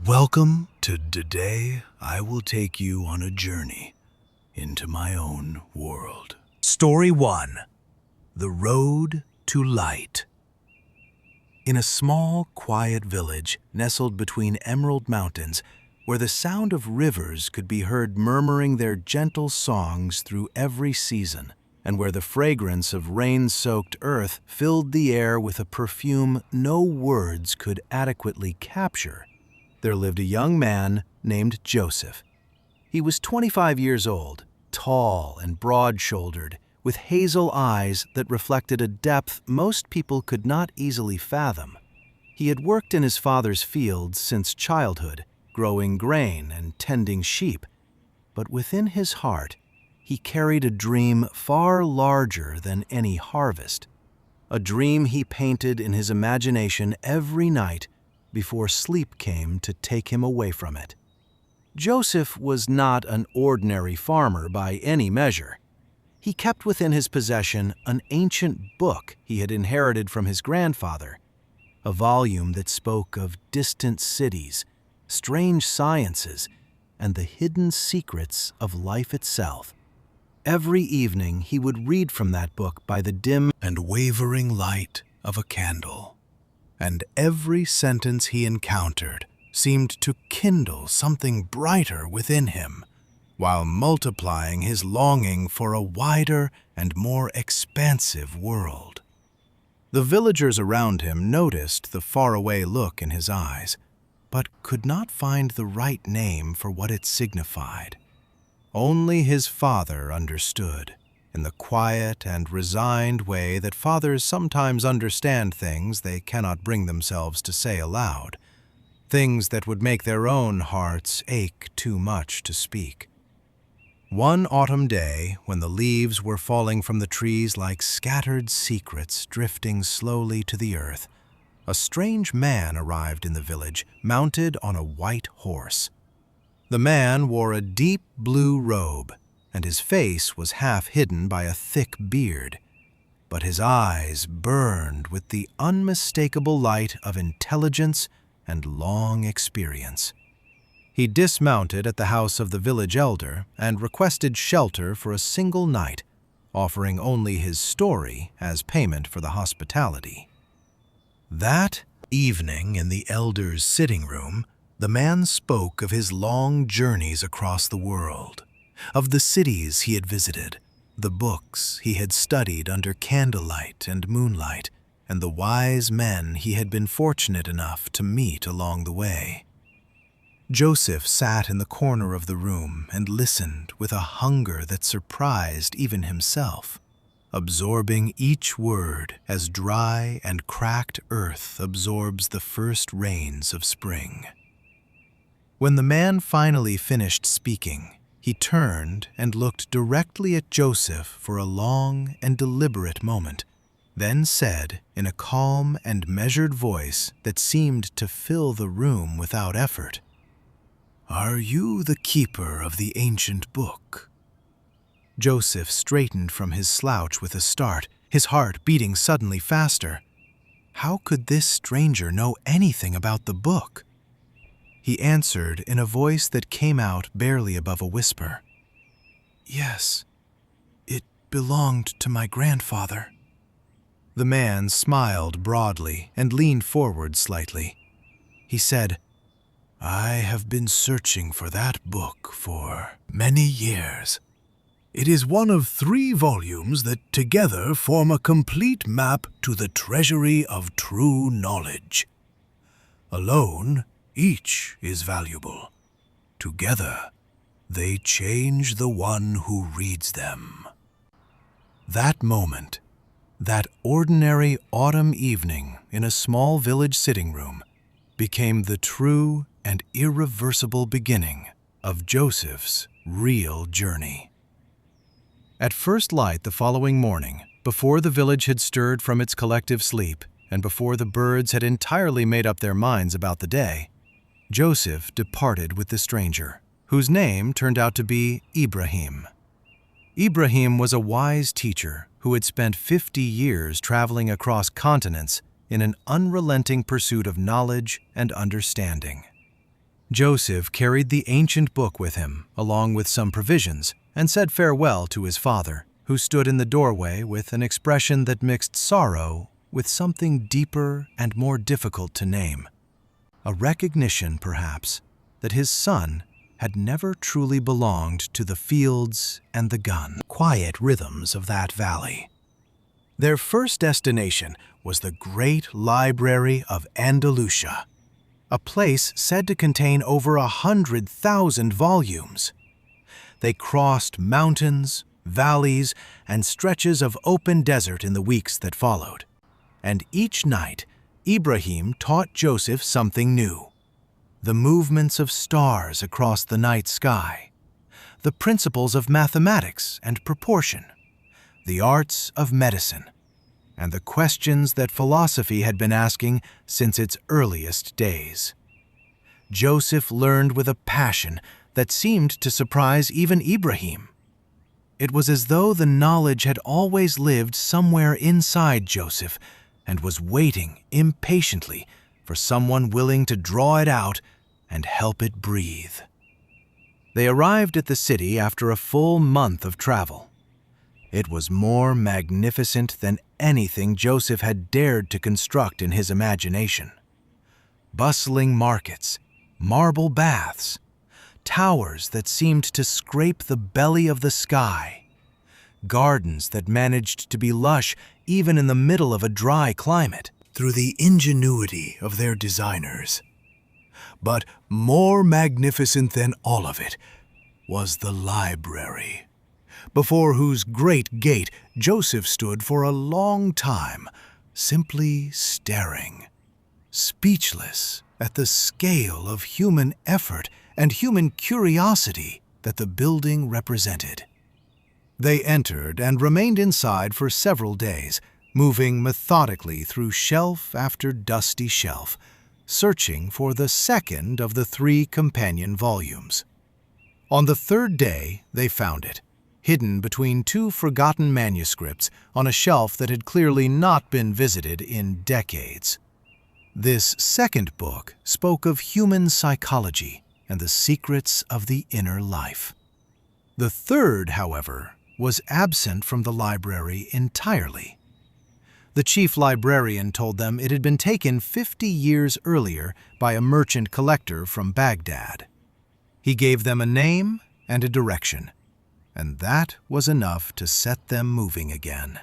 Welcome to Today I Will Take You on a Journey into My Own World. Story 1. The Road to Light. In a small, quiet village nestled between emerald mountains, where the sound of rivers could be heard murmuring their gentle songs through every season, and where the fragrance of rain-soaked earth filled the air with a perfume no words could adequately capture, there lived a young man named Joseph. He was 25 years old, tall and broad-shouldered, with hazel eyes that reflected a depth most people could not easily fathom. He had worked in his father's fields since childhood, growing grain and tending sheep, but within his heart, he carried a dream far larger than any harvest, a dream he painted in his imagination every night before sleep came to take him away from it. Joseph was not an ordinary farmer by any measure. He kept within his possession an ancient book he had inherited from his grandfather, a volume that spoke of distant cities, strange sciences, and the hidden secrets of life itself. Every evening he would read from that book by the dim and wavering light of a candle. And every sentence he encountered seemed to kindle something brighter within him, while multiplying his longing for a wider and more expansive world. The villagers around him noticed the faraway look in his eyes, but could not find the right name for what it signified. Only his father understood, in the quiet and resigned way that fathers sometimes understand things they cannot bring themselves to say aloud, things that would make their own hearts ache too much to speak. One autumn day, when the leaves were falling from the trees like scattered secrets drifting slowly to the earth, a strange man arrived in the village, mounted on a white horse. The man wore a deep blue robe, and his face was half hidden by a thick beard, but his eyes burned with the unmistakable light of intelligence and long experience. He dismounted at the house of the village elder and requested shelter for a single night, offering only his story as payment for the hospitality. That evening in the elder's sitting room, the man spoke of his long journeys across the world, of the cities he had visited, the books he had studied under candlelight and moonlight, and the wise men he had been fortunate enough to meet along the way. Joseph sat in the corner of the room and listened with a hunger that surprised even himself, absorbing each word as dry and cracked earth absorbs the first rains of spring. When the man finally finished speaking, he turned and looked directly at Joseph for a long and deliberate moment, then said in a calm and measured voice that seemed to fill the room without effort, "Are you the keeper of the ancient book?" Joseph straightened from his slouch with a start, his heart beating suddenly faster. How could this stranger know anything about the book? He answered in a voice that came out barely above a whisper. "Yes, it belonged to my grandfather." The man smiled broadly and leaned forward slightly. He said, "I have been searching for that book for many years. It is one of 3 volumes that together form a complete map to the treasury of true knowledge. Alone, each is valuable. Together, they change the one who reads them." That moment, that ordinary autumn evening in a small village sitting room, became the true and irreversible beginning of Joseph's real journey. At first light the following morning, before the village had stirred from its collective sleep, and before the birds had entirely made up their minds about the day, Joseph departed with the stranger, whose name turned out to be Ibrahim. Ibrahim was a wise teacher who had spent 50 years traveling across continents in an unrelenting pursuit of knowledge and understanding. Joseph carried the ancient book with him, along with some provisions, and said farewell to his father, who stood in the doorway with an expression that mixed sorrow with something deeper and more difficult to name. A recognition, perhaps, that his son had never truly belonged to the fields and the gun, quiet rhythms of that valley. Their first destination was the great library of Andalusia, a place said to contain over 100,000 volumes. They crossed mountains, valleys, and stretches of open desert in the weeks that followed. And each night, Ibrahim taught Joseph something new: the movements of stars across the night sky, the principles of mathematics and proportion, the arts of medicine, and the questions that philosophy had been asking since its earliest days. Joseph learned with a passion that seemed to surprise even Ibrahim. It was as though the knowledge had always lived somewhere inside Joseph and was waiting impatiently for someone willing to draw it out and help it breathe. They arrived at the city after a full month of travel. It was more magnificent than anything Joseph had dared to construct in his imagination. Bustling markets, marble baths, towers that seemed to scrape the belly of the sky, gardens that managed to be lush even in the middle of a dry climate, through the ingenuity of their designers. But more magnificent than all of it was the library, before whose great gate Joseph stood for a long time, simply staring, speechless at the scale of human effort and human curiosity that the building represented. They entered and remained inside for several days, moving methodically through shelf after dusty shelf, searching for the second of the 3 companion volumes. On the 3rd day, they found it, hidden between 2 forgotten manuscripts on a shelf that had clearly not been visited in decades. This second book spoke of human psychology and the secrets of the inner life. The 3rd, however, was absent from the library entirely. The chief librarian told them it had been taken 50 years earlier by a merchant collector from Baghdad. He gave them a name and a direction, and that was enough to set them moving again.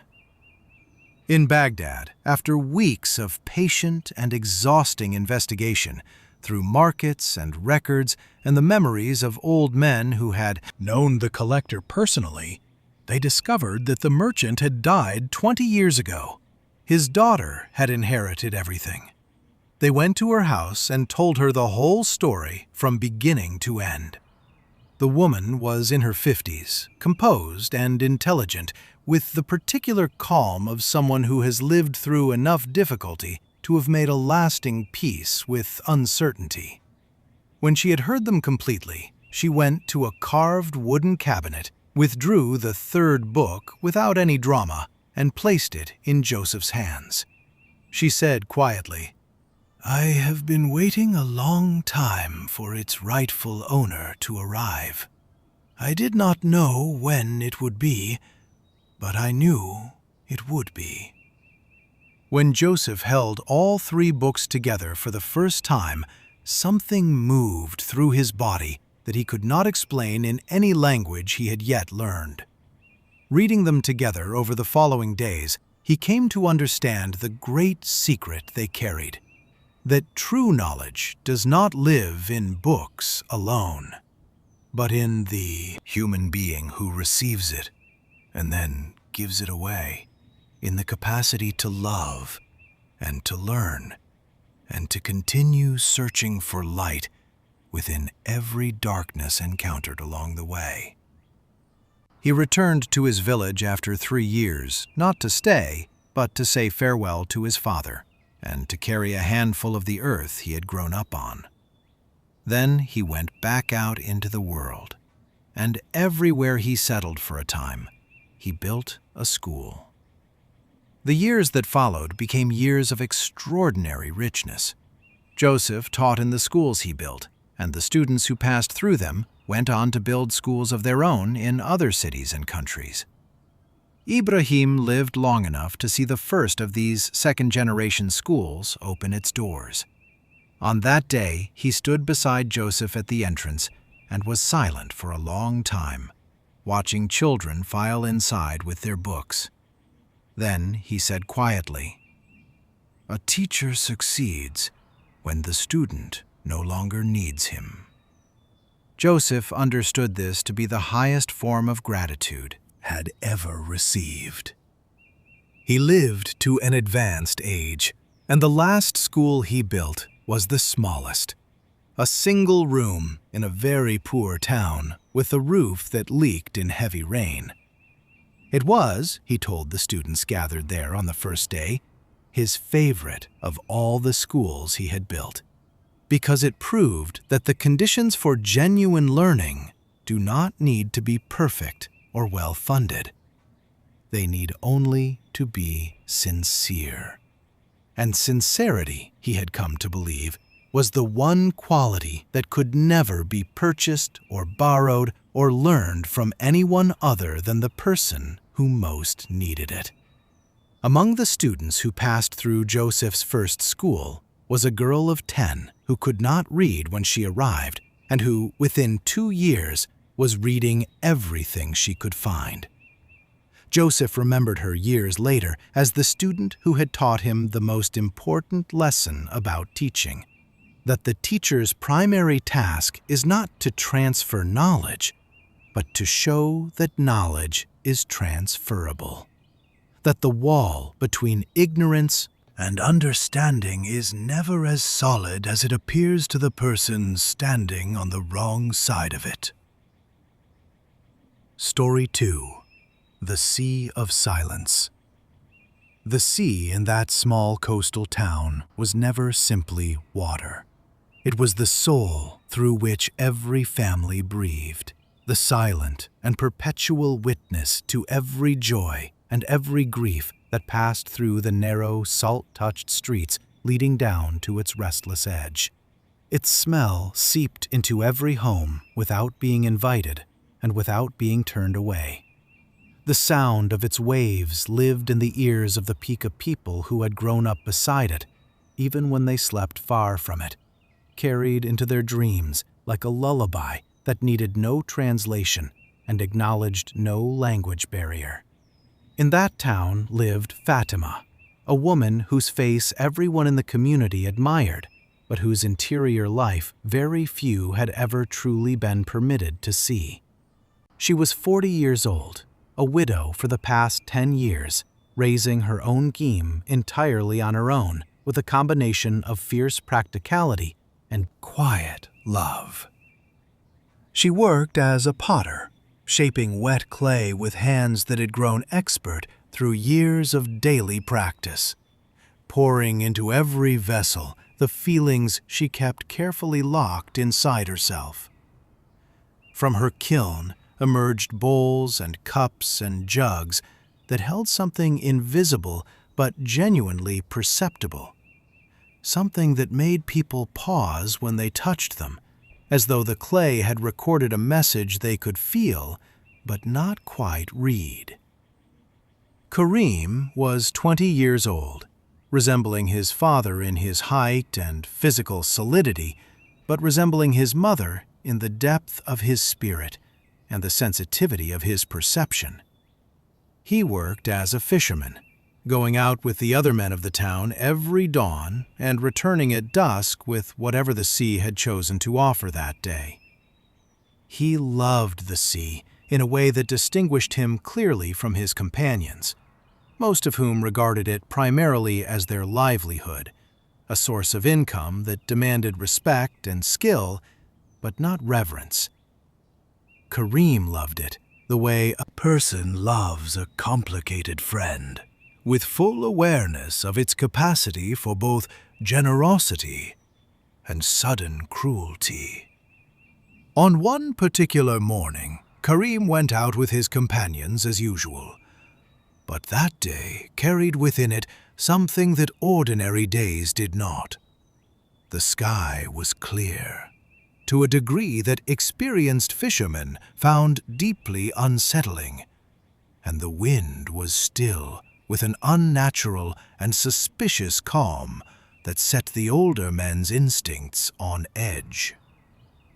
In Baghdad, after weeks of patient and exhausting investigation, through markets and records and the memories of old men who had known the collector personally, they discovered that the merchant had died 20 years ago. His daughter had inherited everything. They went to her house and told her the whole story from beginning to end. The woman was in her 50s, composed and intelligent, with the particular calm of someone who has lived through enough difficulty to have made a lasting peace with uncertainty. When she had heard them completely, she went to a carved wooden cabinet, withdrew the 3rd book without any drama, and placed it in Joseph's hands. She said quietly, "I have been waiting a long time for its rightful owner to arrive. I did not know when it would be, but I knew it would be." When Joseph held all 3 books together for the first time, something moved through his body that he could not explain in any language he had yet learned. Reading them together over the following days, he came to understand the great secret they carried: that true knowledge does not live in books alone, but in the human being who receives it and then gives it away, in the capacity to love and to learn and to continue searching for light within every darkness encountered along the way. He returned to his village after 3 years, not to stay, but to say farewell to his father and to carry a handful of the earth he had grown up on. Then he went back out into the world, and everywhere he settled for a time, he built a school. The years that followed became years of extraordinary richness. Joseph taught in the schools he built, and the students who passed through them went on to build schools of their own in other cities and countries. Ibrahim lived long enough to see the first of these second-generation schools open its doors. On that day, he stood beside Joseph at the entrance and was silent for a long time, watching children file inside with their books. Then he said quietly, "A teacher succeeds when the student no longer needs him." Joseph understood this to be the highest form of gratitude had ever received. He lived to an advanced age, and the last school he built was the smallest. A single room in a very poor town with a roof that leaked in heavy rain. It was, he told the students gathered there on the first day, his favorite of all the schools he had built, because it proved that the conditions for genuine learning do not need to be perfect or well-funded. They need only to be sincere. And sincerity, he had come to believe, was the one quality that could never be purchased or borrowed or learned from anyone other than the person who most needed it. Among the students who passed through Joseph's first school was a girl of 10 who could not read when she arrived and who, within 2 years, was reading everything she could find. Joseph remembered her years later as the student who had taught him the most important lesson about teaching, that the teacher's primary task is not to transfer knowledge, but to show that knowledge is transferable, that the wall between ignorance and understanding is never as solid as it appears to the person standing on the wrong side of it. Story 2. The Sea of Silence. The sea in that small coastal town was never simply water. It was the soul through which every family breathed, the silent and perpetual witness to every joy and every grief that passed through the narrow, salt-touched streets leading down to its restless edge. Its smell seeped into every home without being invited and without being turned away. The sound of its waves lived in the ears of the Pika people who had grown up beside it, even when they slept far from it, carried into their dreams like a lullaby that needed no translation and acknowledged no language barrier. In that town lived Fatima, a woman whose face everyone in the community admired, but whose interior life very few had ever truly been permitted to see. She was 40 years old, a widow for the past 10 years, raising her own geam entirely on her own with a combination of fierce practicality and quiet love. She worked as a potter, shaping wet clay with hands that had grown expert through years of daily practice, pouring into every vessel the feelings she kept carefully locked inside herself. From her kiln emerged bowls and cups and jugs that held something invisible but genuinely perceptible, something that made people pause when they touched them, as though the clay had recorded a message they could feel but not quite read. Kareem was 20 years old, resembling his father in his height and physical solidity, but resembling his mother in the depth of his spirit and the sensitivity of his perception. He worked as a fisherman, going out with the other men of the town every dawn and returning at dusk with whatever the sea had chosen to offer that day. He loved the sea in a way that distinguished him clearly from his companions, most of whom regarded it primarily as their livelihood, a source of income that demanded respect and skill, but not reverence. Kareem loved it the way a person loves a complicated friend, with full awareness of its capacity for both generosity and sudden cruelty. On one particular morning, Kareem went out with his companions as usual, but that day carried within it something that ordinary days did not. The sky was clear, to a degree that experienced fishermen found deeply unsettling. And the wind was still, with an unnatural and suspicious calm that set the older men's instincts on edge.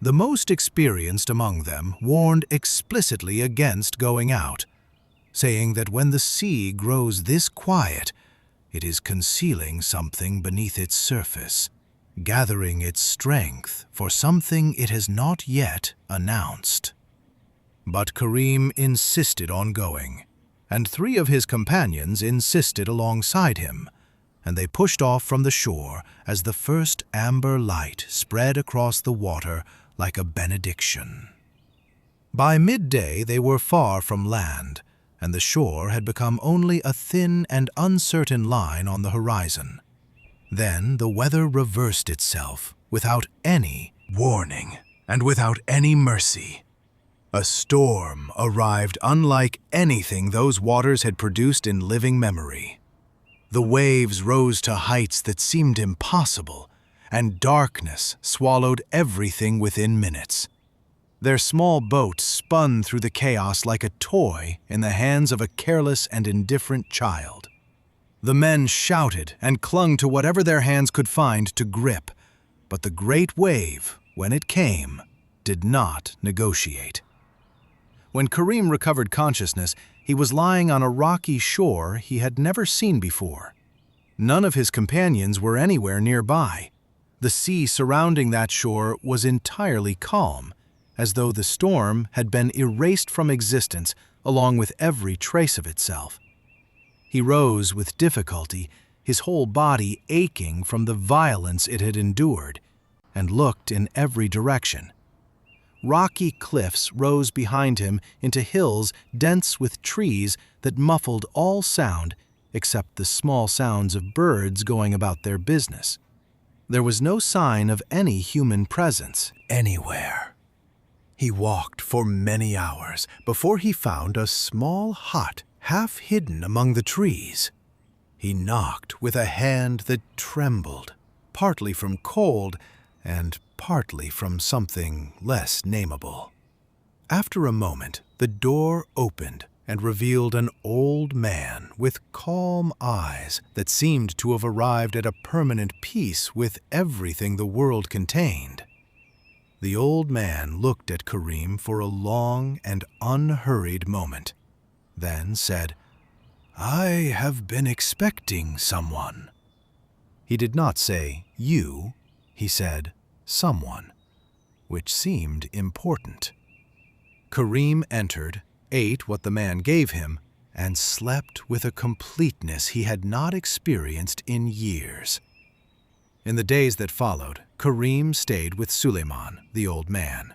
The most experienced among them warned explicitly against going out, saying that when the sea grows this quiet, it is concealing something beneath its surface, gathering its strength for something it has not yet announced. But Karim insisted on going, and 3 of his companions insisted alongside him, and they pushed off from the shore as the first amber light spread across the water like a benediction. By midday they were far from land, and the shore had become only a thin and uncertain line on the horizon. Then the weather reversed itself without any warning and without any mercy. A storm arrived unlike anything those waters had produced in living memory. The waves rose to heights that seemed impossible, and darkness swallowed everything within minutes. Their small boat spun through the chaos like a toy in the hands of a careless and indifferent child. The men shouted and clung to whatever their hands could find to grip, but the great wave, when it came, did not negotiate. When Karim recovered consciousness, he was lying on a rocky shore he had never seen before. None of his companions were anywhere nearby. The sea surrounding that shore was entirely calm, as though the storm had been erased from existence along with every trace of itself. He rose with difficulty, his whole body aching from the violence it had endured, and looked in every direction. Rocky cliffs rose behind him into hills dense with trees that muffled all sound except the small sounds of birds going about their business. There was no sign of any human presence anywhere. He walked for many hours before he found a small hut half hidden among the trees. He knocked with a hand that trembled, partly from cold and partly from something less nameable. After a moment, the door opened and revealed an old man with calm eyes that seemed to have arrived at a permanent peace with everything the world contained. The old man looked at Karim for a long and unhurried moment, then said, "I have been expecting someone." He did not say, "you," he said, "someone," which seemed important. Karim entered, ate what the man gave him, and slept with a completeness he had not experienced in years. In the days that followed, Karim stayed with Suleiman, the old man.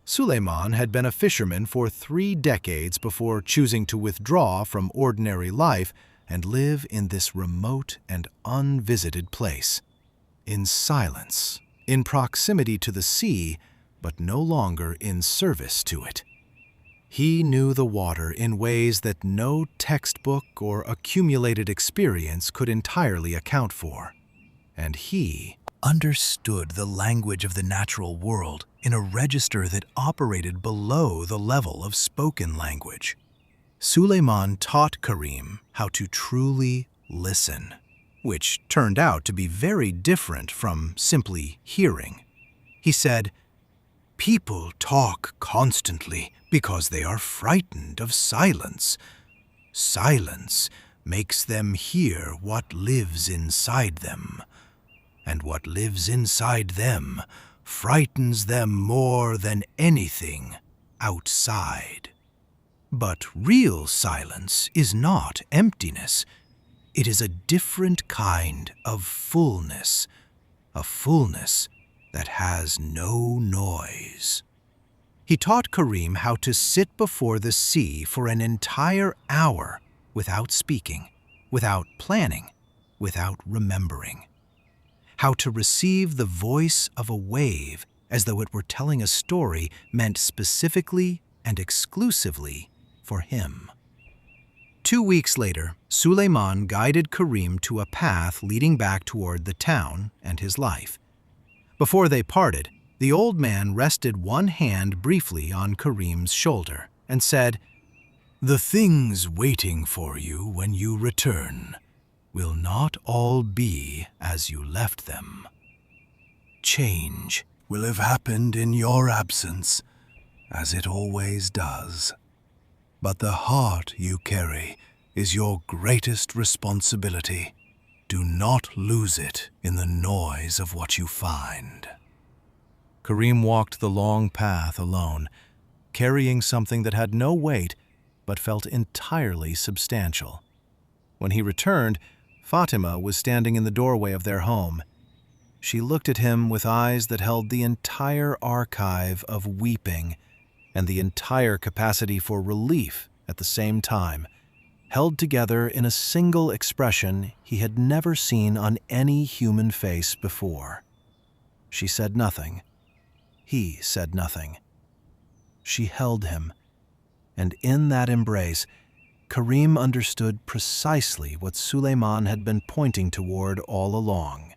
Suleiman had been a fisherman for 3 decades before choosing to withdraw from ordinary life and live in this remote and unvisited place, in silence, in proximity to the sea, but no longer in service to it. He knew the water in ways that no textbook or accumulated experience could entirely account for. And he understood the language of the natural world in a register that operated below the level of spoken language. Suleiman taught Karim how to truly listen, which turned out to be very different from simply hearing. He said, "People talk constantly because they are frightened of silence. Silence makes them hear what lives inside them, and what lives inside them frightens them more than anything outside. But real silence is not emptiness. It is a different kind of fullness, a fullness that has no noise." He taught Karim how to sit before the sea for an entire hour without speaking, without planning, without remembering. How to receive the voice of a wave as though it were telling a story meant specifically and exclusively for him. 2 weeks later, Suleiman guided Karim to a path leading back toward the town and his life. Before they parted, The old man rested one hand briefly on Kareem's shoulder and said, "The things waiting for you when you return will not all be as you left them. Change will have happened in your absence, as it always does. But the heart you carry is your greatest responsibility. Do not lose it in the noise of what you find." Kareem walked the long path alone, carrying something that had no weight but felt entirely substantial. When he returned, Fatima was standing in the doorway of their home. She looked at him with eyes that held the entire archive of weeping and the entire capacity for relief at the same time, held together in a single expression he had never seen on any human face before. She said nothing. He said nothing. She held him, and in that embrace, Kareem understood precisely what Suleiman had been pointing toward all along.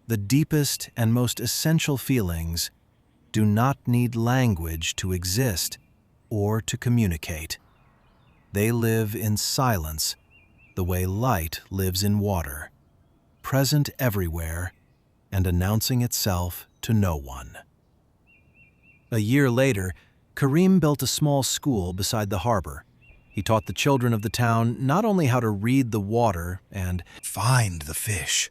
The deepest and most essential feelings do not need language to exist or to communicate. They live in silence, the way light lives in water, present everywhere and announcing itself to no one. A year later, Kareem built a small school beside the harbor. He taught the children of the town not only how to read the water and find the fish,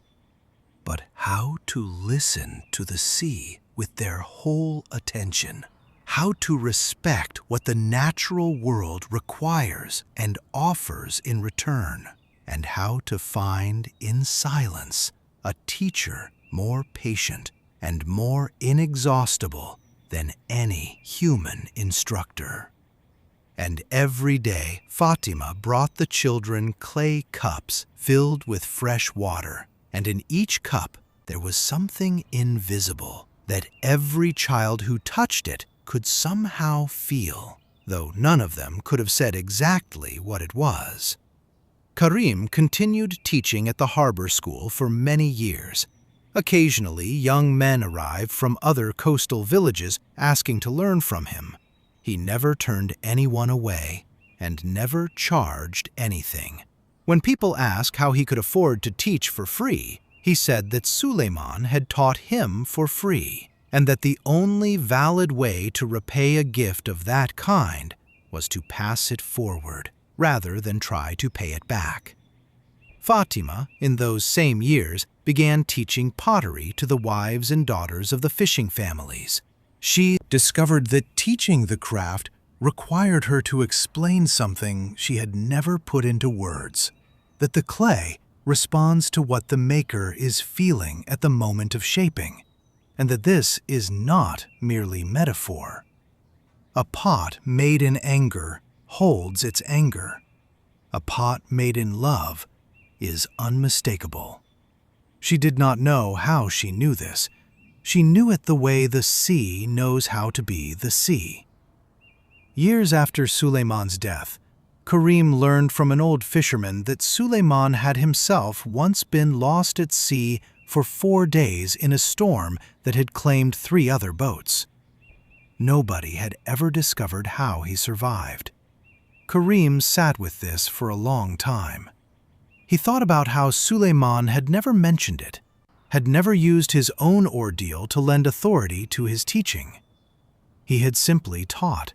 but how to listen to the sea with their whole attention, how to respect what the natural world requires and offers in return, and how to find in silence a teacher more patient and more inexhaustible than any human instructor. And every day, Fatima brought the children clay cups filled with fresh water, and in each cup there was something invisible that every child who touched it could somehow feel, though none of them could have said exactly what it was. Kareem continued teaching at the harbor school for many years. Occasionally, young men arrived from other coastal villages asking to learn from him. He never turned anyone away and never charged anything. When people asked how he could afford to teach for free, he said that Suleiman had taught him for free, and that the only valid way to repay a gift of that kind was to pass it forward, rather than try to pay it back. Fatima, in those same years, began teaching pottery to the wives and daughters of the fishing families. She discovered that teaching the craft required her to explain something she had never put into words, that the clay responds to what the maker is feeling at the moment of shaping, and that this is not merely metaphor. A pot made in anger holds its anger. A pot made in love is unmistakable. She did not know how she knew this. She knew it the way the sea knows how to be the sea. Years after Suleiman's death, Kareem learned from an old fisherman that Suleiman had himself once been lost at sea for 4 days in a storm that had claimed 3 other boats. Nobody had ever discovered how he survived. Kareem sat with this for a long time. He thought about how Suleiman had never mentioned it, had never used his own ordeal to lend authority to his teaching. He had simply taught,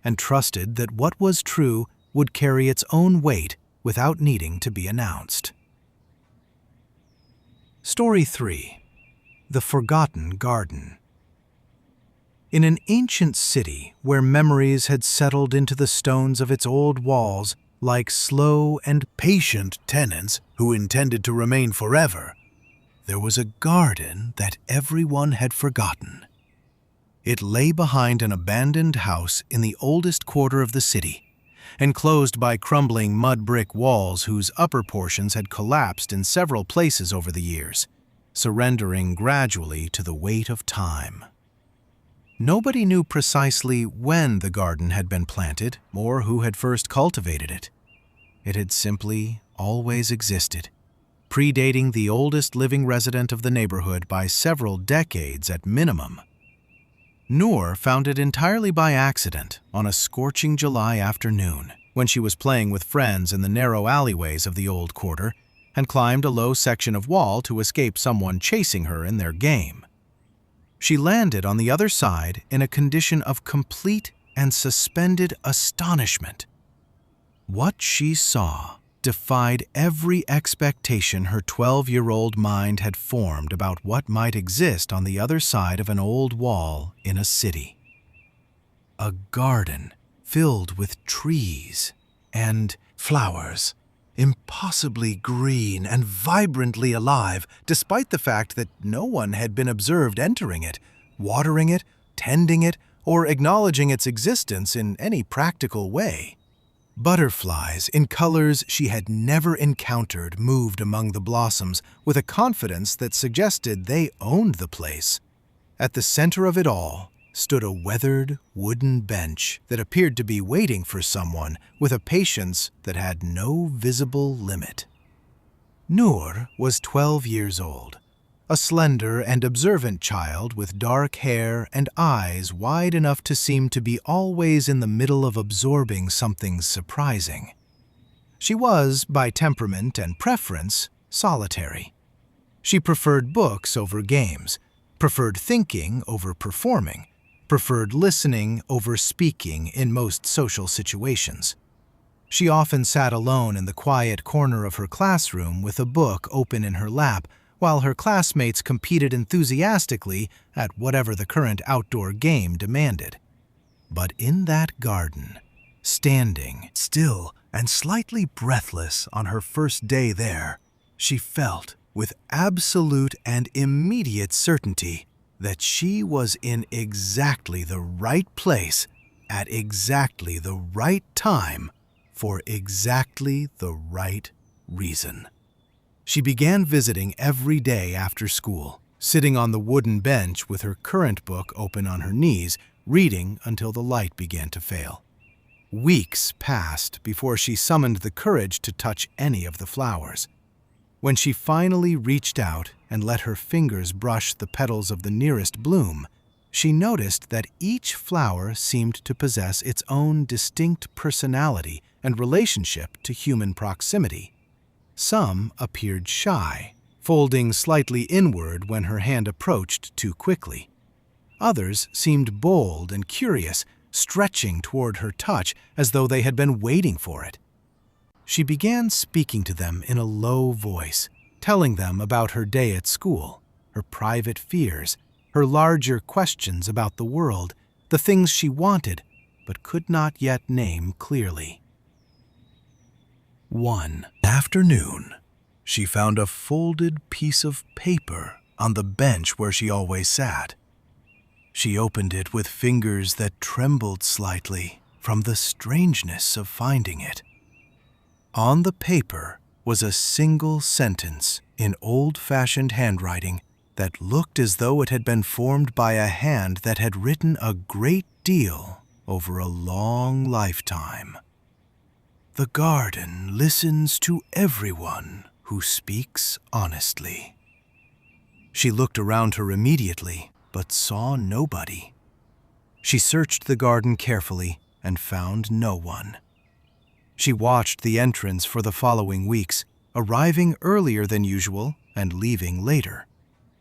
and trusted that what was true would carry its own weight without needing to be announced. Story 3. The Forgotten Garden. In an ancient city where memories had settled into the stones of its old walls like slow and patient tenants who intended to remain forever, there was a garden that everyone had forgotten. It lay behind an abandoned house in the oldest quarter of the city, enclosed by crumbling mud brick walls whose upper portions had collapsed in several places over the years, surrendering gradually to the weight of time. Nobody knew precisely when the garden had been planted or who had first cultivated it. It had simply always existed, predating the oldest living resident of the neighborhood by several decades at minimum. Noor found it entirely by accident on a scorching July afternoon when she was playing with friends in the narrow alleyways of the old quarter and climbed a low section of wall to escape someone chasing her in their game. She landed on the other side in a condition of complete and suspended astonishment. What she saw defied every expectation her 12-year-old mind had formed about what might exist on the other side of an old wall in a city. A garden filled with trees and flowers, impossibly green and vibrantly alive, despite the fact that no one had been observed entering it, watering it, tending it, or acknowledging its existence in any practical way. Butterflies in colors she had never encountered moved among the blossoms with a confidence that suggested they owned the place. At the center of it all stood a weathered wooden bench that appeared to be waiting for someone with a patience that had no visible limit. Noor was 12 years old, a slender and observant child with dark hair and eyes wide enough to seem to be always in the middle of absorbing something surprising. She was, by temperament and preference, solitary. She preferred books over games, preferred thinking over performing, preferred listening over speaking in most social situations. She often sat alone in the quiet corner of her classroom with a book open in her lap, while her classmates competed enthusiastically at whatever the current outdoor game demanded. But in that garden, standing still and slightly breathless on her first day there, she felt with absolute and immediate certainty that she was in exactly the right place at exactly the right time for exactly the right reason. She began visiting every day after school, sitting on the wooden bench with her current book open on her knees, reading until the light began to fail. Weeks passed before she summoned the courage to touch any of the flowers. When she finally reached out and let her fingers brush the petals of the nearest bloom, she noticed that each flower seemed to possess its own distinct personality and relationship to human proximity. Some appeared shy, folding slightly inward when her hand approached too quickly. Others seemed bold and curious, stretching toward her touch as though they had been waiting for it. She began speaking to them in a low voice, telling them about her day at school, her private fears, her larger questions about the world, the things she wanted but could not yet name clearly. One afternoon, she found a folded piece of paper on the bench where she always sat. She opened it with fingers that trembled slightly from the strangeness of finding it. On the paper was a single sentence in old-fashioned handwriting that looked as though it had been formed by a hand that had written a great deal over a long lifetime. The garden listens to everyone who speaks honestly. She looked around her immediately, but saw nobody. She searched the garden carefully and found no one. She watched the entrance for the following weeks, arriving earlier than usual and leaving later,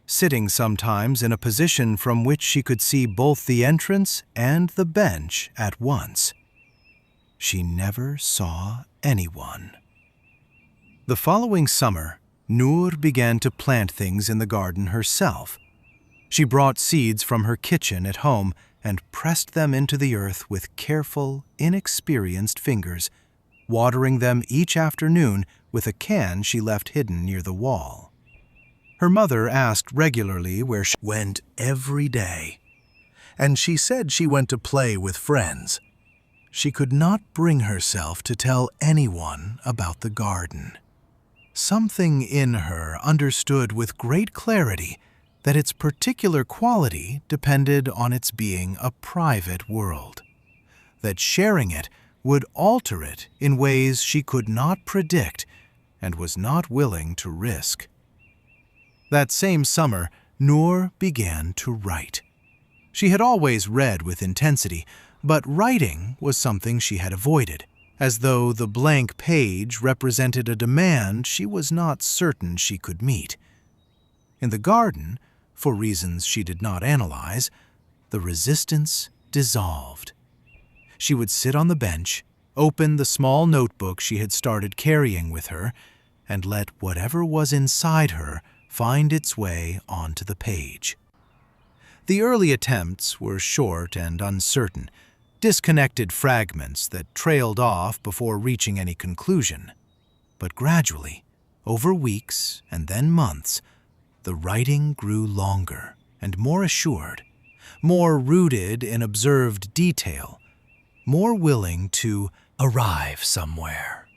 sitting sometimes in a position from which she could see both the entrance and the bench at once. She never saw anyone. The following summer, Noor began to plant things in the garden herself. She brought seeds from her kitchen at home and pressed them into the earth with careful, inexperienced fingers, watering them each afternoon with a can she left hidden near the wall. Her mother asked regularly where she went every day, and she said she went to play with friends. She could not bring herself to tell anyone about the garden. Something in her understood with great clarity that its particular quality depended on its being a private world, that sharing it would alter it in ways she could not predict and was not willing to risk. That same summer, Noor began to write. She had always read with intensity, but writing was something she had avoided, as though the blank page represented a demand she was not certain she could meet. In the garden, for reasons she did not analyze, the resistance dissolved. She would sit on the bench, open the small notebook she had started carrying with her, and let whatever was inside her find its way onto the page. The early attempts were short and uncertain, disconnected fragments that trailed off before reaching any conclusion. But gradually, over weeks and then months, the writing grew longer and more assured, more rooted in observed detail, more willing to arrive somewhere.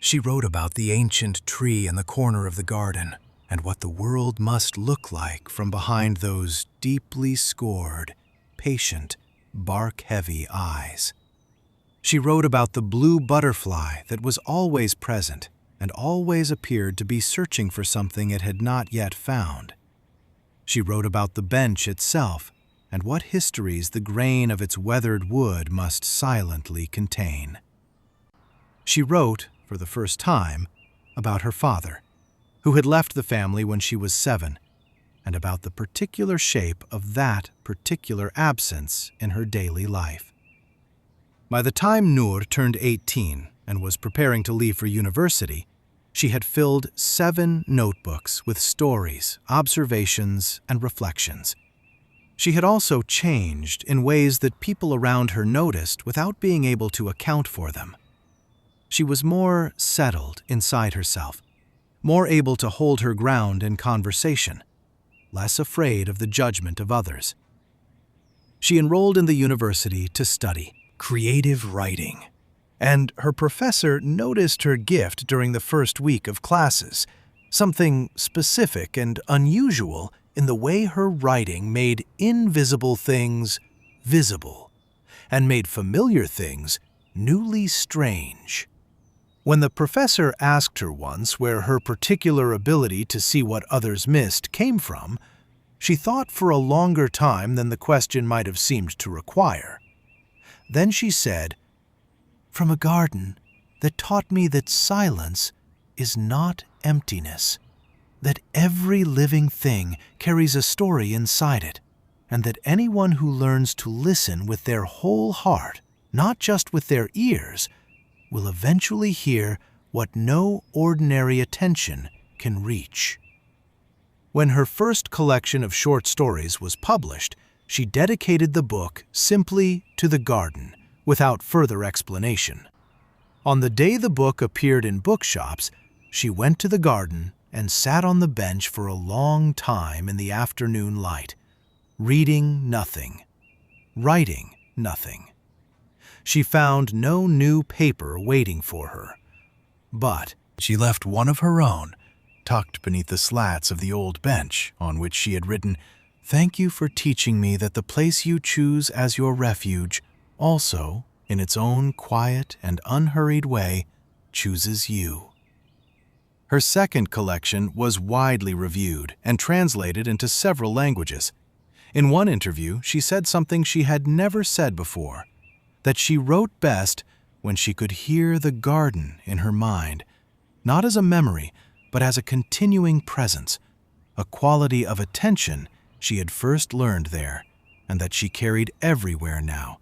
She wrote about the ancient tree in the corner of the garden and what the world must look like from behind those deeply scored, patient, bark-heavy eyes. She wrote about the blue butterfly that was always present and always appeared to be searching for something it had not yet found. She wrote about the bench itself and what histories the grain of its weathered wood must silently contain. She wrote, for the first time, about her father, who had left the family when she was 7, and about the particular shape of that particular absence in her daily life. By the time Noor turned 18 and was preparing to leave for university, she had filled 7 notebooks with stories, observations, and reflections. She had also changed in ways that people around her noticed without being able to account for them. She was more settled inside herself, more able to hold her ground in conversation, less afraid of the judgment of others. She enrolled in the university to study creative writing, and her professor noticed her gift during the first week of classes, something specific and unusual in the way her writing made invisible things visible and made familiar things newly strange. When the professor asked her once where her particular ability to see what others missed came from, she thought for a longer time than the question might have seemed to require. Then she said, "From a garden that taught me that silence is not emptiness, that every living thing carries a story inside it, and that anyone who learns to listen with their whole heart, not just with their ears, will eventually hear what no ordinary attention can reach." When her first collection of short stories was published, she dedicated the book simply to the garden, without further explanation. On the day the book appeared in bookshops, she went to the garden and sat on the bench for a long time in the afternoon light, reading nothing, writing nothing. She found no new paper waiting for her, but she left one of her own, tucked beneath the slats of the old bench on which she had written, "Thank you for teaching me that the place you choose as your refuge also, in its own quiet and unhurried way, chooses you." Her second collection was widely reviewed and translated into several languages. In one interview, she said something she had never said before, that she wrote best when she could hear the garden in her mind, not as a memory, but as a continuing presence, a quality of attention she had first learned there, and that she carried everywhere now,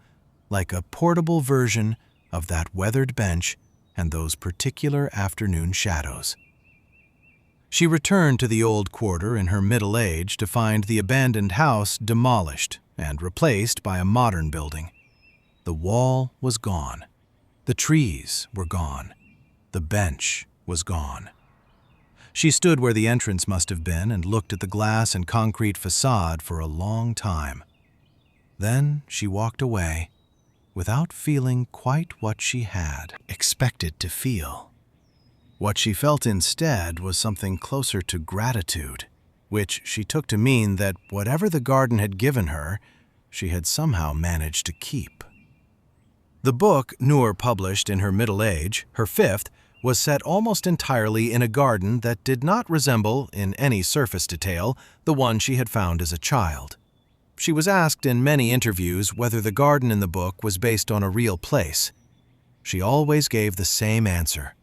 like a portable version of that weathered bench and those particular afternoon shadows. She returned to the old quarter in her middle age to find the abandoned house demolished and replaced by a modern building. The wall was gone. The trees were gone. The bench was gone. She stood where the entrance must have been and looked at the glass and concrete facade for a long time. Then she walked away without feeling quite what she had expected to feel. What she felt instead was something closer to gratitude, which she took to mean that whatever the garden had given her, she had somehow managed to keep. The book Noor published in her middle age, her 5th, was set almost entirely in a garden that did not resemble, in any surface detail, the one she had found as a child. She was asked in many interviews whether the garden in the book was based on a real place. She always gave the same answer.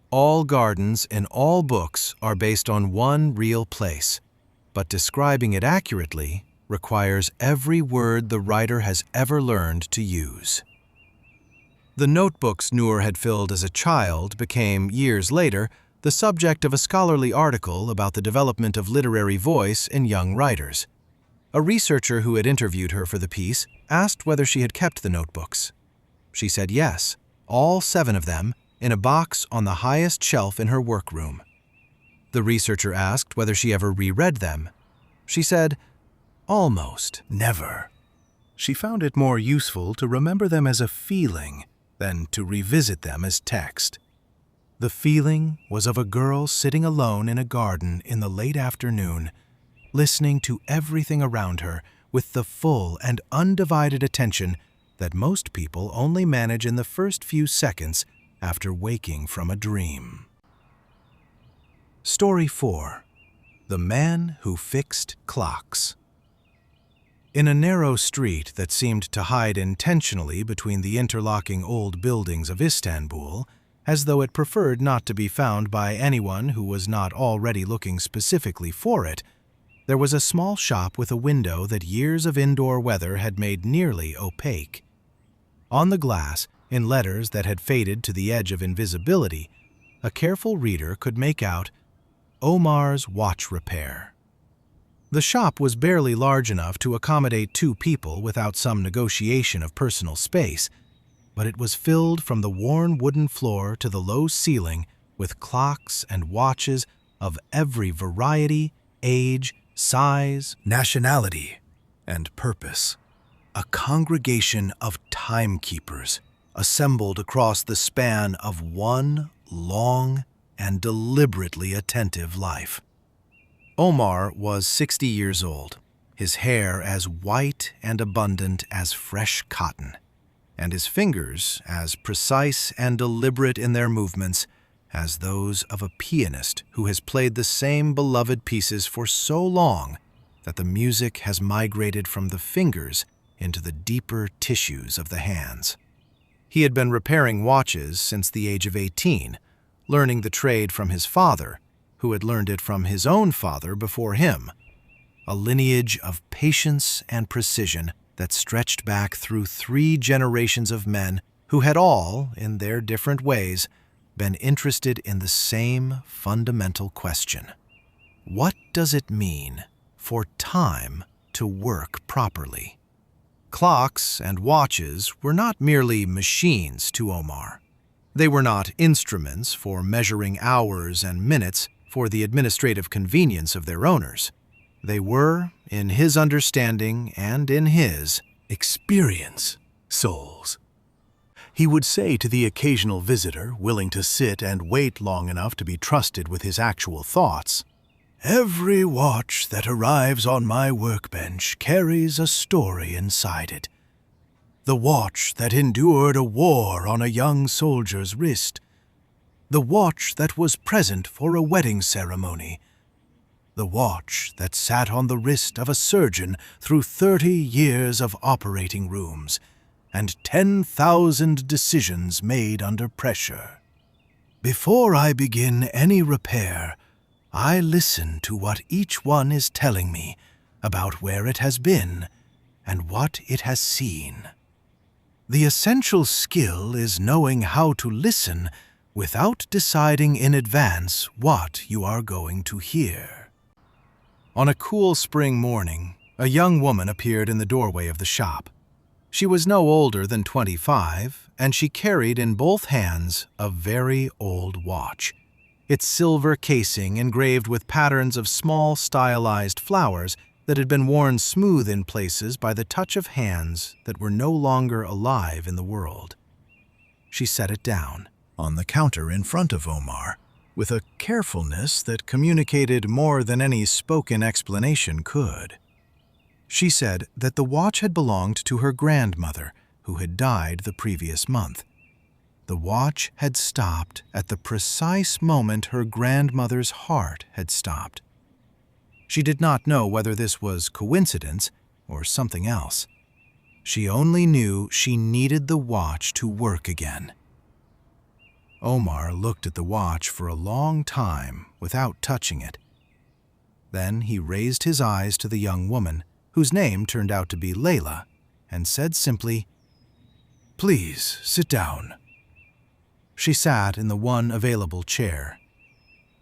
All gardens in all books are based on one real place, but describing it accurately requires every word the writer has ever learned to use. The notebooks Noor had filled as a child became, years later, the subject of a scholarly article about the development of literary voice in young writers. A researcher who had interviewed her for the piece asked whether she had kept the notebooks. She said yes, all 7 of them, in a box on the highest shelf in her workroom. The researcher asked whether she ever reread them. She said, "Almost never." She found it more useful to remember them as a feeling than to revisit them as text. The feeling was of a girl sitting alone in a garden in the late afternoon, listening to everything around her with the full and undivided attention that most people only manage in the first few seconds after waking from a dream. Story 4. The Man Who Fixed Clocks. In a narrow street that seemed to hide intentionally between the interlocking old buildings of Istanbul, as though it preferred not to be found by anyone who was not already looking specifically for it, there was a small shop with a window that years of indoor weather had made nearly opaque. On the glass, in letters that had faded to the edge of invisibility, a careful reader could make out Omar's Watch Repair. The shop was barely large enough to accommodate 2 people without some negotiation of personal space, but it was filled from the worn wooden floor to the low ceiling with clocks and watches of every variety, age, size, nationality, and purpose. A congregation of timekeepers assembled across the span of one long and deliberately attentive life. Omar was 60 years old, his hair as white and abundant as fresh cotton, and his fingers as precise and deliberate in their movements as those of a pianist who has played the same beloved pieces for so long that the music has migrated from the fingers into the deeper tissues of the hands. He had been repairing watches since the age of 18, learning the trade from his father, who had learned it from his own father before him, a lineage of patience and precision that stretched back through 3 generations of men who had all, in their different ways, been interested in the same fundamental question. What does it mean for time to work properly? Clocks and watches were not merely machines to Omar. They were not instruments for measuring hours and minutes for the administrative convenience of their owners. They were, in his understanding and in his experience, souls. He would say to the occasional visitor willing to sit and wait long enough to be trusted with his actual thoughts, "Every watch that arrives on my workbench carries a story inside it. The watch that endured a war on a young soldier's wrist. The watch that was present for a wedding ceremony. The watch that sat on the wrist of a surgeon through 30 years of operating rooms and 10,000 decisions made under pressure. Before I begin any repair, I listen to what each one is telling me about where it has been and what it has seen. The essential skill is knowing how to listen without deciding in advance what you are going to hear." On a cool spring morning, a young woman appeared in the doorway of the shop. She was no older than 25, and she carried in both hands a very old watch, its silver casing engraved with patterns of small stylized flowers that had been worn smooth in places by the touch of hands that were no longer alive in the world. She set it down on the counter in front of Omar with a carefulness that communicated more than any spoken explanation could. She said that the watch had belonged to her grandmother, who had died the previous month. The watch had stopped at the precise moment her grandmother's heart had stopped. She did not know whether this was coincidence, or something else. She only knew she needed the watch to work again. Omar looked at the watch for a long time without touching it. Then he raised his eyes to the young woman, whose name turned out to be Layla, and said simply, "Please, sit down." She sat in the one available chair.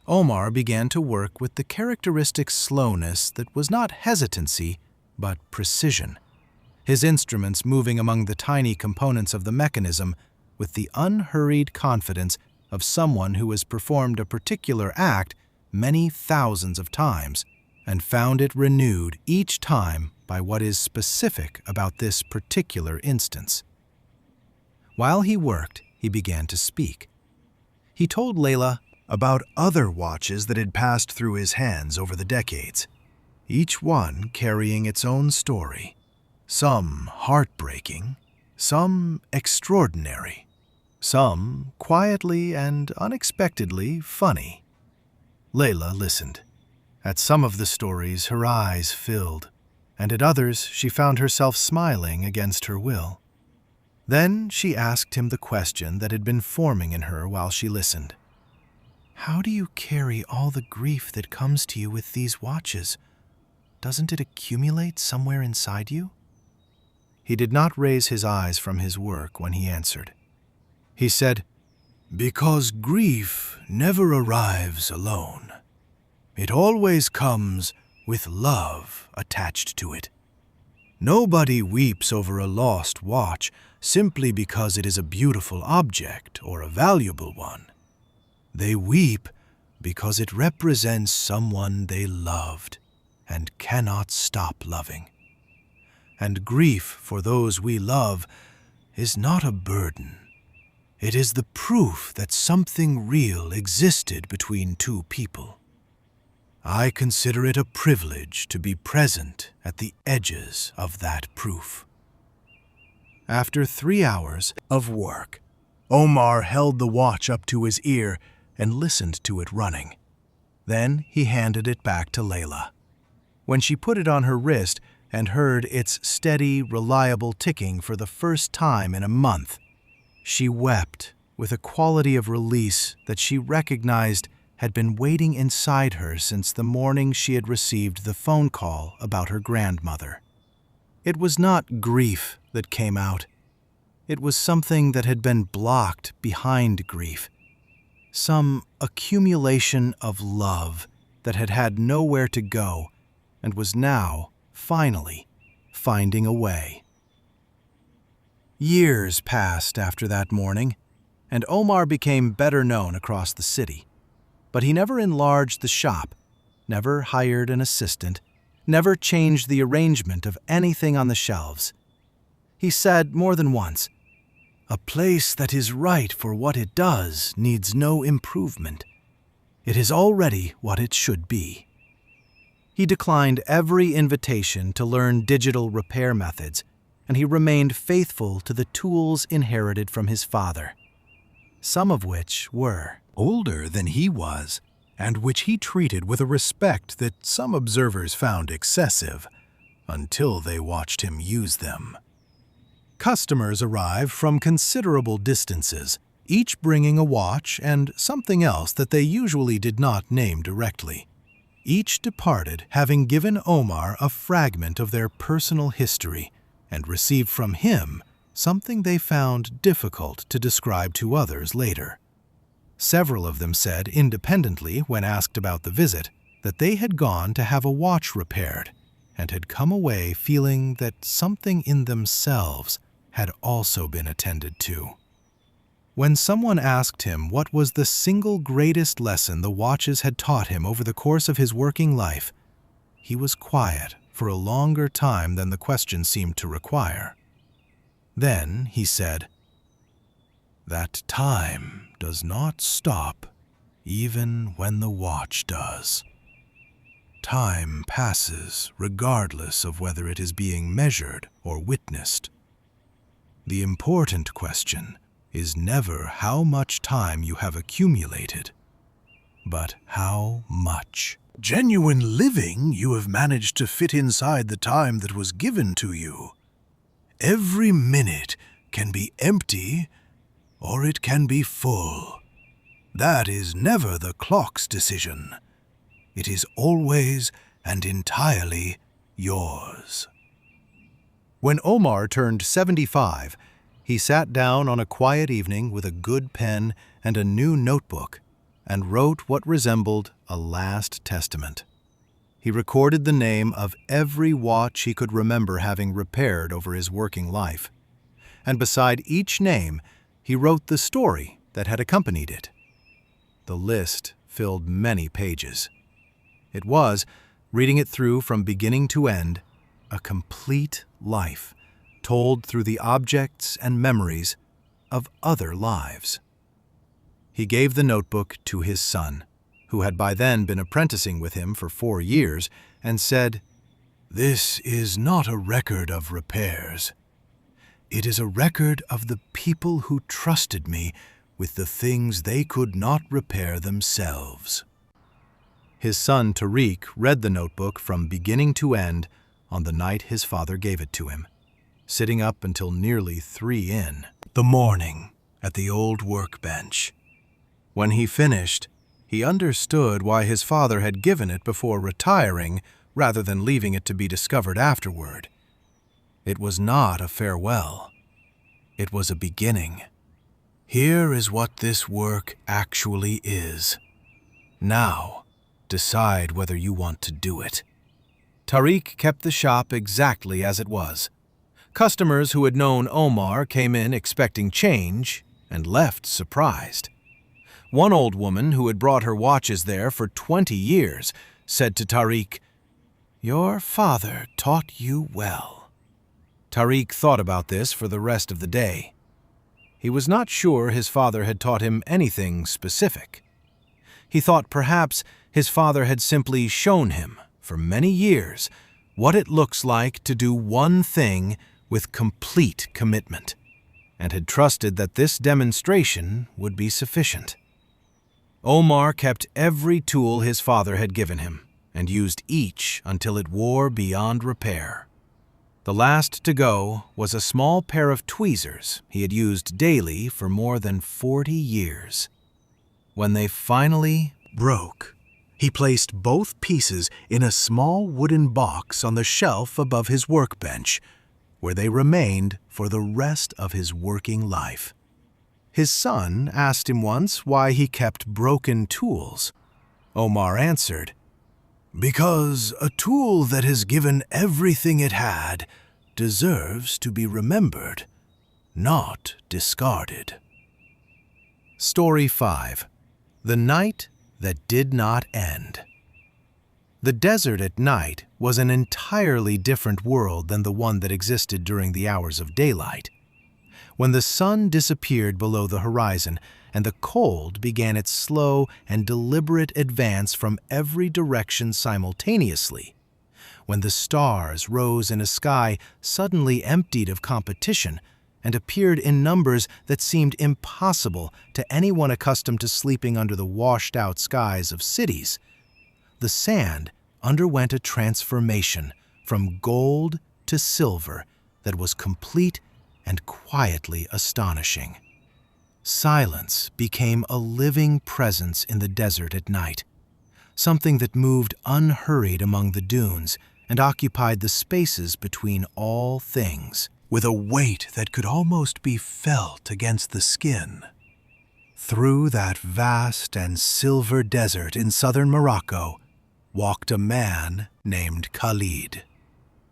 Omar began to work with the characteristic slowness that was not hesitancy, but precision, his instruments moving among the tiny components of the mechanism with the unhurried confidence of someone who has performed a particular act many thousands of times and found it renewed each time by what is specific about this particular instance. While he worked, he began to speak. He told Layla about other watches that had passed through his hands over the decades, each one carrying its own story, some heartbreaking, some extraordinary, some quietly and unexpectedly funny. Layla listened. At some of the stories her eyes filled, and at others she found herself smiling against her will. Then she asked him the question that had been forming in her while she listened. "How do you carry all the grief that comes to you with these watches? Doesn't it accumulate somewhere inside you?" He did not raise his eyes from his work when he answered. He said, "Because grief never arrives alone. It always comes with love attached to it. Nobody weeps over a lost watch simply because it is a beautiful object or a valuable one. They weep because it represents someone they loved and cannot stop loving. And grief for those we love is not a burden. It is the proof that something real existed between two people. I consider it a privilege to be present at the edges of that proof." After 3 hours of work, Omar held the watch up to his ear and listened to it running. Then he handed it back to Layla. When she put it on her wrist and heard its steady, reliable ticking for the first time in a month, she wept with a quality of release that she recognized had been waiting inside her since the morning she had received the phone call about her grandmother. It was not grief that came out. It was something that had been blocked behind grief. Some accumulation of love that had had nowhere to go and was now, finally, finding a way. Years passed after that morning, and Omar became better known across the city. But he never enlarged the shop, never hired an assistant, never changed the arrangement of anything on the shelves. He said more than once, "A place that is right for what it does needs no improvement. It is already what it should be." He declined every invitation to learn digital repair methods, and he remained faithful to the tools inherited from his father, some of which were older than he was, and which he treated with a respect that some observers found excessive, until they watched him use them. Customers arrived from considerable distances, each bringing a watch and something else that they usually did not name directly. Each departed having given Omar a fragment of their personal history and received from him something they found difficult to describe to others later. Several of them said independently when asked about the visit that they had gone to have a watch repaired and had come away feeling that something in themselves had also been attended to. When someone asked him what was the single greatest lesson the watches had taught him over the course of his working life, he was quiet for a longer time than the question seemed to require. Then he said, "That time does not stop even when the watch does. Time passes regardless of whether it is being measured or witnessed. The important question is never how much time you have accumulated, but how much." Genuine living you have managed to fit inside the time that was given to you. Every minute can be empty or it can be full. That is never the clock's decision. It is always and entirely yours. When Omar turned 75, he sat down on a quiet evening with a good pen and a new notebook and wrote what resembled a last testament. He recorded the name of every watch he could remember having repaired over his working life, and beside each name he wrote the story that had accompanied it. The list filled many pages. It was, reading it through from beginning to end, a complete life told through the objects and memories of other lives. He gave the notebook to his son, who had by then been apprenticing with him for 4 years, and said, "This is not a record of repairs. It is a record of the people who trusted me with the things they could not repair themselves." His son Tariq read the notebook from beginning to end on the night his father gave it to him, sitting up until nearly 3 in the morning at the old workbench. When he finished, he understood why his father had given it before retiring rather than leaving it to be discovered afterward. It was not a farewell. It was a beginning. Here is what this work actually is. Now, decide whether you want to do it. Tariq kept the shop exactly as it was. Customers who had known Omar came in expecting change and left surprised. One old woman who had brought her watches there for 20 years said to Tariq, "Your father taught you well." Tariq thought about this for the rest of the day. He was not sure his father had taught him anything specific. He thought perhaps his father had simply shown him, for many years, what it looks like to do one thing with complete commitment, and had trusted that this demonstration would be sufficient. Omar kept every tool his father had given him, and used each until it wore beyond repair. The last to go was a small pair of tweezers he had used daily for more than 40 years. When they finally broke, he placed both pieces in a small wooden box on the shelf above his workbench, where they remained for the rest of his working life. His son asked him once why he kept broken tools. Omar answered, "Because a tool that has given everything it had deserves to be remembered, not discarded." Story 5. The Night That Did Not End. The desert at night was an entirely different world than the one that existed during the hours of daylight. When the sun disappeared below the horizon and the cold began its slow and deliberate advance from every direction simultaneously, when the stars rose in a sky suddenly emptied of competition and appeared in numbers that seemed impossible to anyone accustomed to sleeping under the washed-out skies of cities, the sand underwent a transformation from gold to silver that was complete and quietly astonishing. Silence became a living presence in the desert at night, something that moved unhurried among the dunes and occupied the spaces between all things, with a weight that could almost be felt against the skin. Through that vast and silver desert in southern Morocco walked a man named Khalid.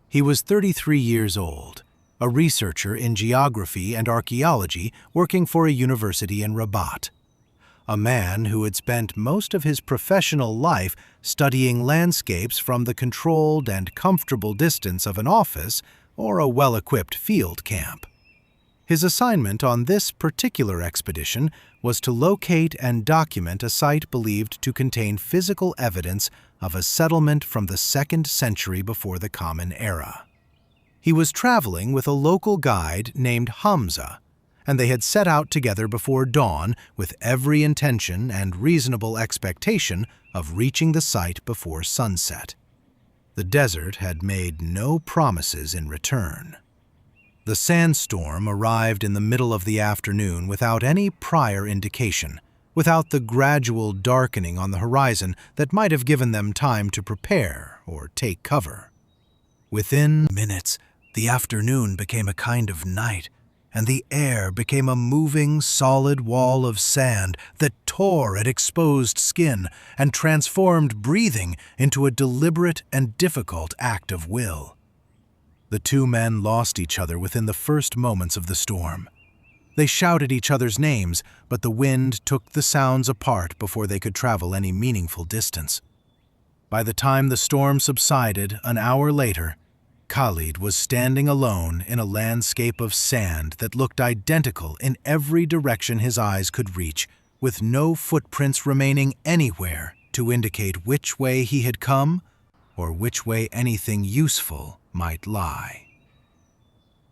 He was 33 years old, a researcher in geography and archaeology working for a university in Rabat. A man who had spent most of his professional life studying landscapes from the controlled and comfortable distance of an office or a well-equipped field camp. His assignment on this particular expedition was to locate and document a site believed to contain physical evidence of a settlement from the 2nd century before the Common Era. He was traveling with a local guide named Hamza, and they had set out together before dawn with every intention and reasonable expectation of reaching the site before sunset. The desert had made no promises in return. The sandstorm arrived in the middle of the afternoon without any prior indication, without the gradual darkening on the horizon that might have given them time to prepare or take cover. Within minutes, the afternoon became a kind of night, and the air became a moving, solid wall of sand that tore at exposed skin and transformed breathing into a deliberate and difficult act of will. The two men lost each other within the first moments of the storm. They shouted each other's names, but the wind took the sounds apart before they could travel any meaningful distance. By the time the storm subsided an hour later, Khalid was standing alone in a landscape of sand that looked identical in every direction his eyes could reach, with no footprints remaining anywhere to indicate which way he had come or which way anything useful might lie.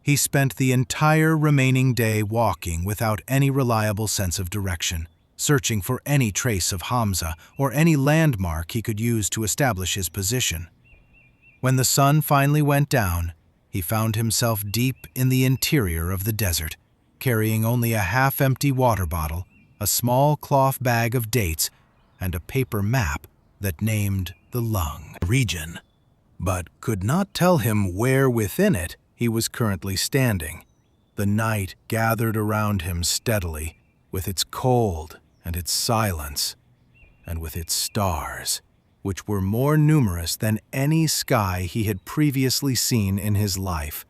He spent the entire remaining day walking without any reliable sense of direction, searching for any trace of Hamza or any landmark he could use to establish his position. When the sun finally went down, he found himself deep in the interior of the desert, carrying only a half-empty water bottle, a small cloth bag of dates, and a paper map that named the Lung region, but could not tell him where within it he was currently standing. The night gathered around him steadily, with its cold and its silence, and with its stars, which were more numerous than any sky he had previously seen in his life.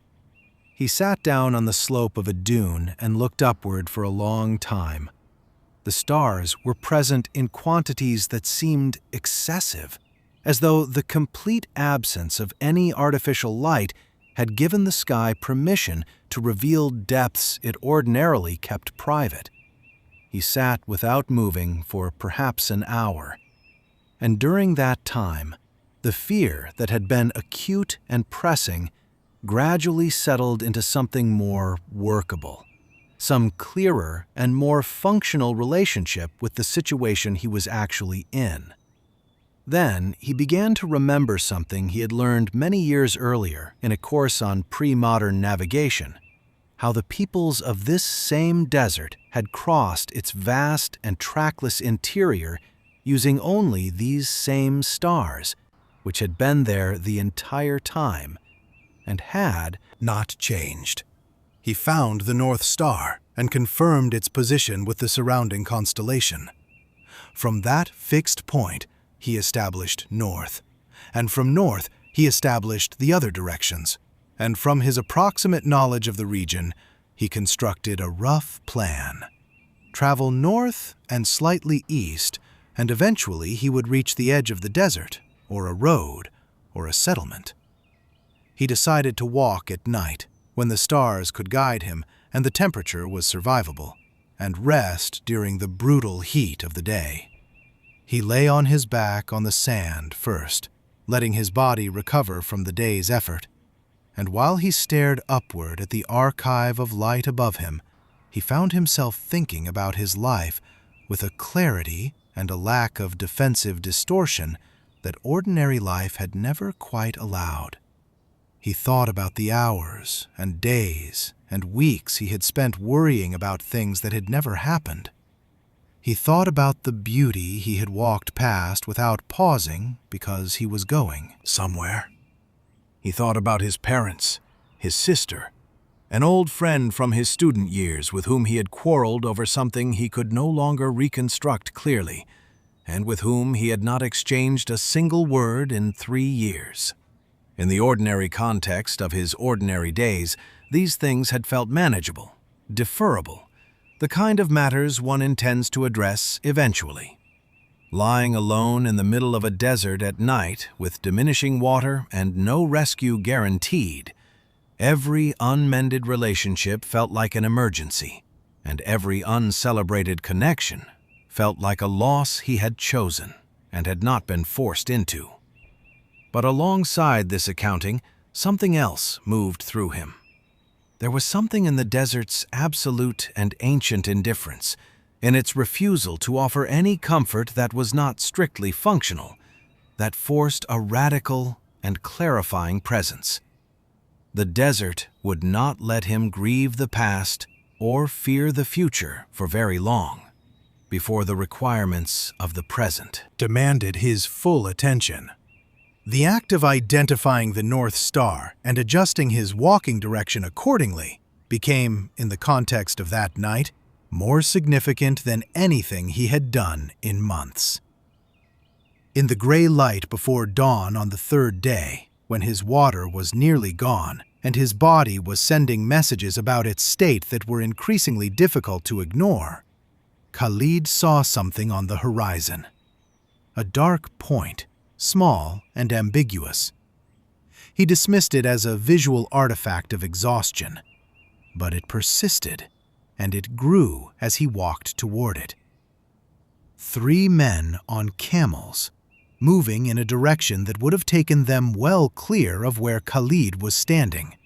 He sat down on the slope of a dune and looked upward for a long time. The stars were present in quantities that seemed excessive, as though the complete absence of any artificial light had given the sky permission to reveal depths it ordinarily kept private. He sat without moving for perhaps an hour, and during that time, the fear that had been acute and pressing gradually settled into something more workable, some clearer and more functional relationship with the situation he was actually in. Then he began to remember something he had learned many years earlier in a course on pre-modern navigation, how the peoples of this same desert had crossed its vast and trackless interior using only these same stars, which had been there the entire time and had not changed. He found the North Star and confirmed its position with the surrounding constellation. From that fixed point, he established north, and from north he established the other directions, and from his approximate knowledge of the region, he constructed a rough plan. Travel north and slightly east, and eventually he would reach the edge of the desert, or a road, or a settlement. He decided to walk at night, when the stars could guide him and the temperature was survivable, and rest during the brutal heat of the day. He lay on his back on the sand first, letting his body recover from the day's effort, and while he stared upward at the archive of light above him, he found himself thinking about his life with a clarity and a lack of defensive distortion that ordinary life had never quite allowed. He thought about the hours and days and weeks he had spent worrying about things that had never happened. He thought about the beauty he had walked past without pausing because he was going somewhere. He thought about his parents, his sister, an old friend from his student years with whom he had quarreled over something he could no longer reconstruct clearly, and with whom he had not exchanged a single word in 3 years. In the ordinary context of his ordinary days, these things had felt manageable, deferrable, the kind of matters one intends to address eventually. Lying alone in the middle of a desert at night with diminishing water and no rescue guaranteed, every unmended relationship felt like an emergency, and every uncelebrated connection felt like a loss he had chosen and had not been forced into. But alongside this accounting, something else moved through him. There was something in the desert's absolute and ancient indifference, in its refusal to offer any comfort that was not strictly functional, that forced a radical and clarifying presence. The desert would not let him grieve the past or fear the future for very long, before the requirements of the present demanded his full attention. The act of identifying the North Star and adjusting his walking direction accordingly became, in the context of that night, more significant than anything he had done in months. In the gray light before dawn on the third day, when his water was nearly gone and his body was sending messages about its state that were increasingly difficult to ignore, Khalid saw something on the horizon. A dark point, small and ambiguous. He dismissed it as a visual artifact of exhaustion, but it persisted, and it grew as he walked toward it. 3 men on camels, moving in a direction that would have taken them well clear of where Khalid was standing.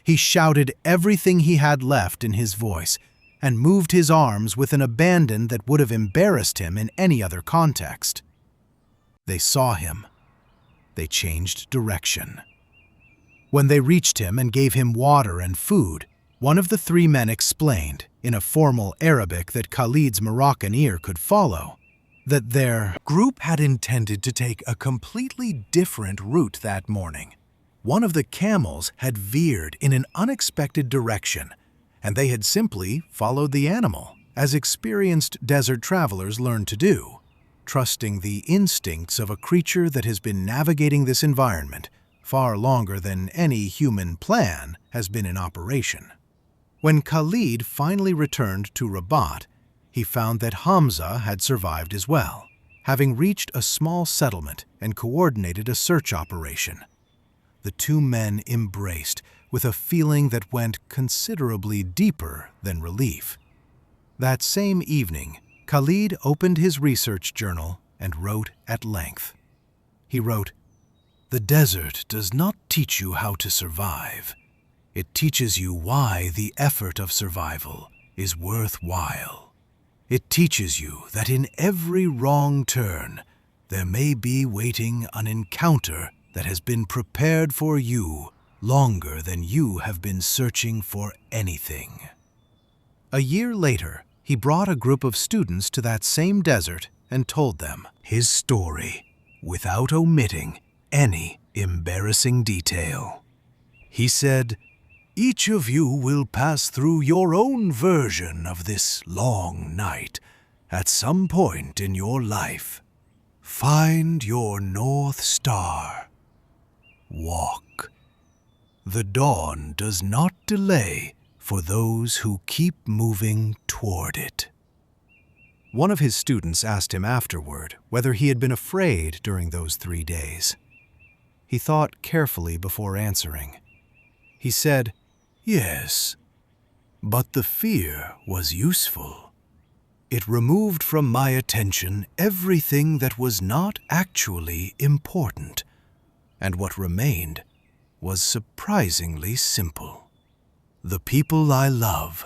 He shouted everything he had left in his voice and moved his arms with an abandon that would have embarrassed him in any other context. They saw him. They changed direction. When they reached him and gave him water and food, one of the 3 men explained, in a formal Arabic that Khalid's Moroccan ear could follow, that their group had intended to take a completely different route that morning. One of the camels had veered in an unexpected direction, and they had simply followed the animal, as experienced desert travelers learn to do, trusting the instincts of a creature that has been navigating this environment far longer than any human plan has been in operation. When Khalid finally returned to Rabat, he found that Hamza had survived as well, having reached a small settlement and coordinated a search operation. The 2 men embraced with a feeling that went considerably deeper than relief. That same evening, Khalid opened his research journal and wrote at length. He wrote, "The desert does not teach you how to survive. It teaches you why the effort of survival is worthwhile. It teaches you that in every wrong turn, there may be waiting an encounter that has been prepared for you longer than you have been searching for anything." A year later, he brought a group of students to that same desert and told them his story, without omitting any embarrassing detail. He said, "Each of you will pass through your own version of this long night at some point in your life. Find your North Star. Walk. The dawn does not delay for those who keep moving toward it." One of his students asked him afterward whether he had been afraid during those 3 days. He thought carefully before answering. He said, "Yes, but the fear was useful. It removed from my attention everything that was not actually important, and what remained was surprisingly simple. The people I love,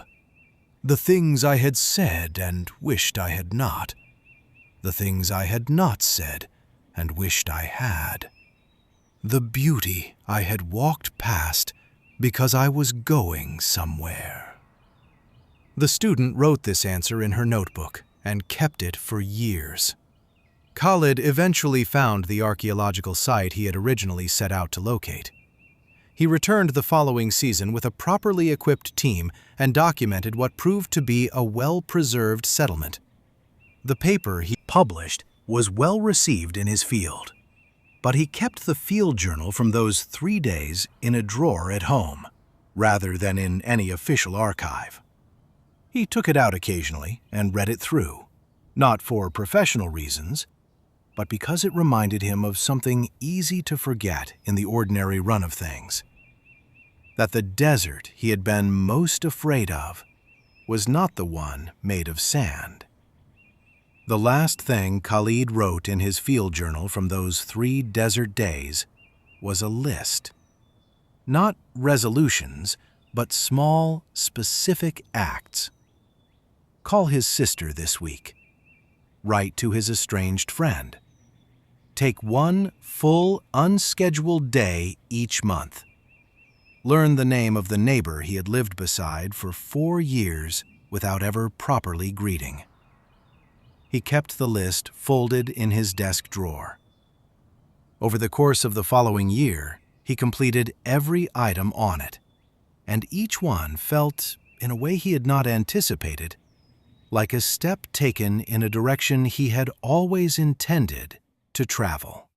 the things I had said and wished I had not, the things I had not said and wished I had, the beauty I had walked past because I was going somewhere." The student wrote this answer in her notebook and kept it for years. Khalid eventually found the archaeological site he had originally set out to locate. He returned the following season with a properly equipped team and documented what proved to be a well-preserved settlement. The paper he published was well received in his field, but he kept the field journal from those 3 days in a drawer at home, rather than in any official archive. He took it out occasionally and read it through, not for professional reasons, but because it reminded him of something easy to forget in the ordinary run of things. That the desert he had been most afraid of was not the one made of sand. The last thing Khalid wrote in his field journal from those 3 desert days was a list. Not resolutions, but small, specific acts. Call his sister this week. Write to his estranged friend. Take one full, unscheduled day each month. Learn the name of the neighbor he had lived beside for 4 years without ever properly greeting. He kept the list folded in his desk drawer. Over the course of the following year, he completed every item on it, and each one felt, in a way he had not anticipated, like a step taken in a direction he had always intended to travel.